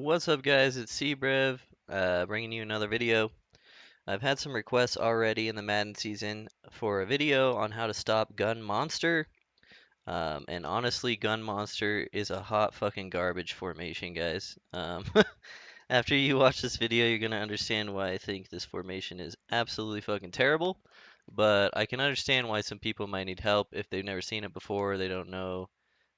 What's up, guys? It's Cbrev, bringing you another video. I've had some requests already in the Madden season for a video on how to stop Gun Monster. And honestly, Gun Monster is a hot fucking garbage formation, guys. After you watch this video, you're gonna understand why I think this formation is absolutely fucking terrible. But I can understand why some people might need help if they've never seen it before, they don't know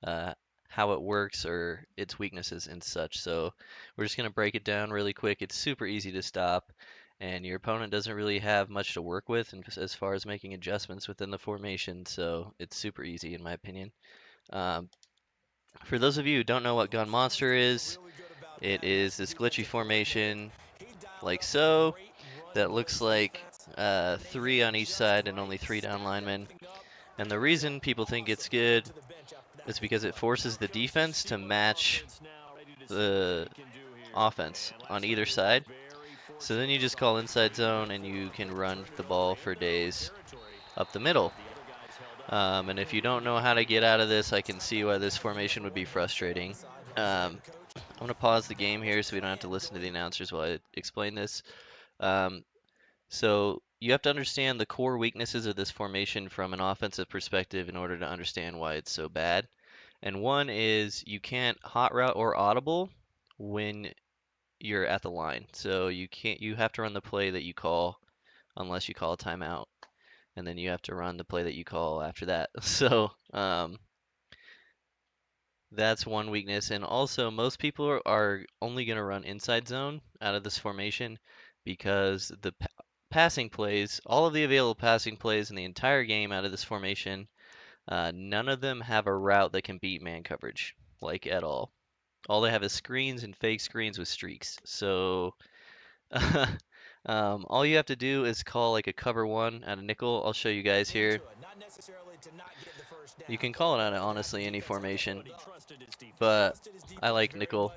uh, how it works or its weaknesses and such. So we're just gonna break it down really quick. It's super easy to stop, and your opponent doesn't really have much to work with as far as making adjustments within the formation. So it's super easy in my opinion. Um, for those of you who don't know what Gun Monster is, it is this glitchy formation like so that looks like three on each side and only three down linemen. And the reason people think it's good is because it forces the defense to match the offense on either side. So then you just call inside zone and you can run the ball for days up the middle. And if you don't know how to get out of this, I can see why this formation would be frustrating. I'm going to pause the game here so we don't have to listen to the announcers while I explain this. Um, So you have to understand the core weaknesses of this formation from an offensive perspective in order to understand why it's so bad. And one is you can't hot route or audible when you're at the line. So you have to run the play that you call unless you call a timeout. And then you have to run the play that you call after that. So that's one weakness. And also most people are only going to run inside zone out of this formation because the passing plays, all of the available passing plays in the entire game out of this formation, none of them have a route that can beat man coverage, like at all. All they have is screens and fake screens with streaks. So all you have to do is call like a cover one out of nickel. I'll show you guys here. You can call it out of honestly any formation, but I like nickel.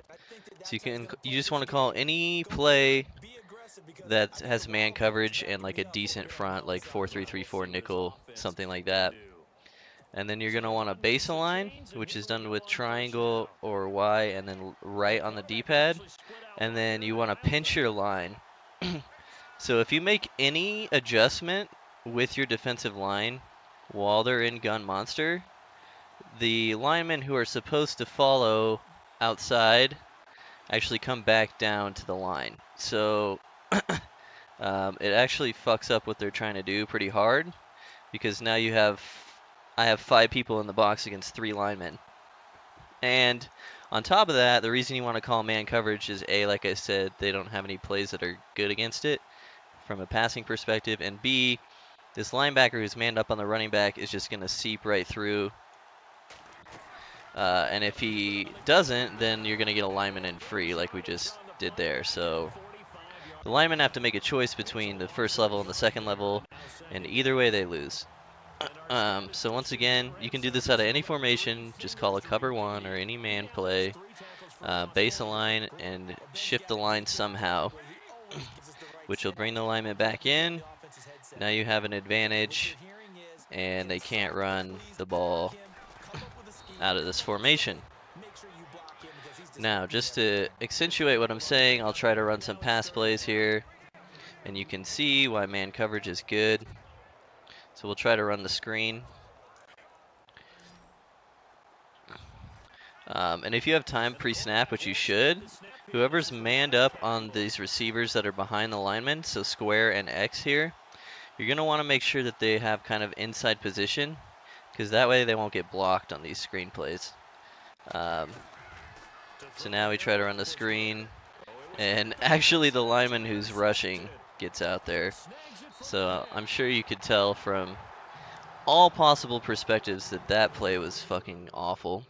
So you just want to call any play that has man coverage and like a decent front, like 4-3-3-4 nickel, something like that. And then you're going to want a base align, which is done with triangle or Y and then right on the D-pad. And then you want to pinch your line. So if you make any adjustment with your defensive line while they're in Gun Monster, the linemen who are supposed to follow outside actually come back down to the line. So it actually fucks up what they're trying to do pretty hard because now I have 5 people in the box against 3 linemen. And on top of that, the reason you want to call man coverage is A, like I said, they don't have any plays that are good against it from a passing perspective, and B, this linebacker who's manned up on the running back is just going to seep right through. And if he doesn't, then you're going to get a lineman in free like we just did there. So the linemen have to make a choice between the first level and the second level, and either way they lose. So once again, you can do this out of any formation. Just call a cover one or any man play, base a line, and shift the line somehow, which will bring the lineman back in. Now you have an advantage, and they can't run the ball out of this formation. Now, just to accentuate what I'm saying, I'll try to run some pass plays here, and you can see why man coverage is good. So we'll try to run the screen. And if you have time pre-snap, which you should, whoever's manned up on these receivers that are behind the linemen, so square and X here, you're going to want to make sure that they have kind of inside position, because that way they won't get blocked on these screen plays. So now we try to run the screen, and actually the lineman who's rushing gets out there. So I'm sure you could tell from all possible perspectives that that play was fucking awful.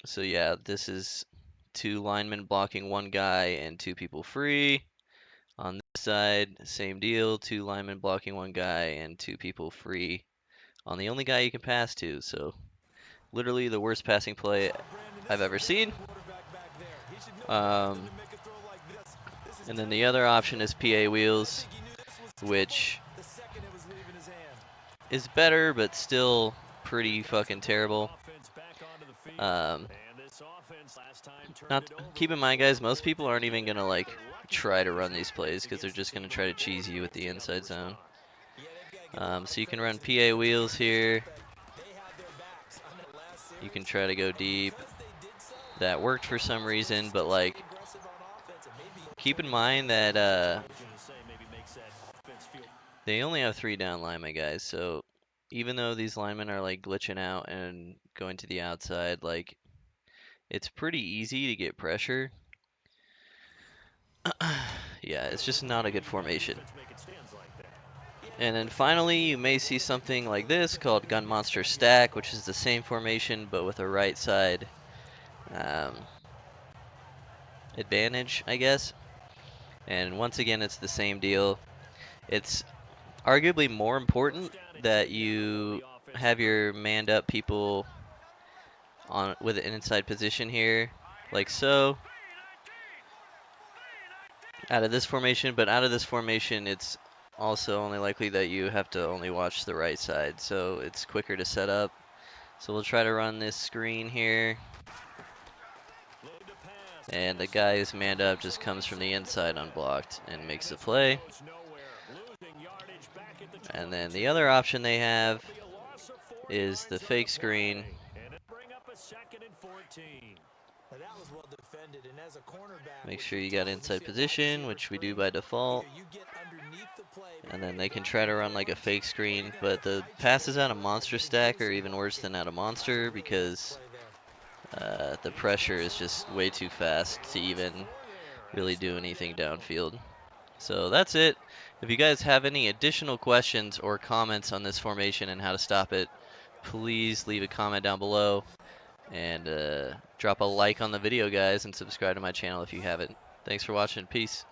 So yeah, this is 2 linemen blocking 1 guy and 2 people free. On this side, same deal, 2 linemen blocking 1 guy and 2 people free on the only guy you can pass to. So literally the worst passing play I've ever seen. And then the other option is PA wheels, which is better but still pretty fucking terrible. Um, Not keep in mind, guys, most people aren't even gonna like try to run these plays because they're just gonna try to cheese you with the inside zone. So you can run PA wheels here. You can try to go deep. That worked for some reason, but like keep in mind that they only have 3 down linemen, guys. So even though these linemen are like glitching out and going to the outside, like it's pretty easy to get pressure. Yeah, it's just not a good formation. And then finally, you may see something like this called Gun Monster Stack, which is the same formation but with a right side advantage, I guess. And once again, it's the same deal. It's arguably more important that you have your manned up people on with an inside position here, like so, out of this formation. But out of this formation, it's also only likely that you have to only watch the right side, so it's quicker to set up. So we'll try to run this screen here. And the guy who's manned up just comes from the inside unblocked and makes a play. And then the other option they have is the fake screen. Make sure you got inside position, which we do by default. And then they can try to run like a fake screen, but the passes out of monster stack are even worse than out of monster because the pressure is just way too fast to even really do anything downfield. So that's it. If you guys have any additional questions or comments on this formation and how to stop it, please leave a comment down below and drop a like on the video, guys, and subscribe to my channel if you haven't. Thanks for watching. Peace.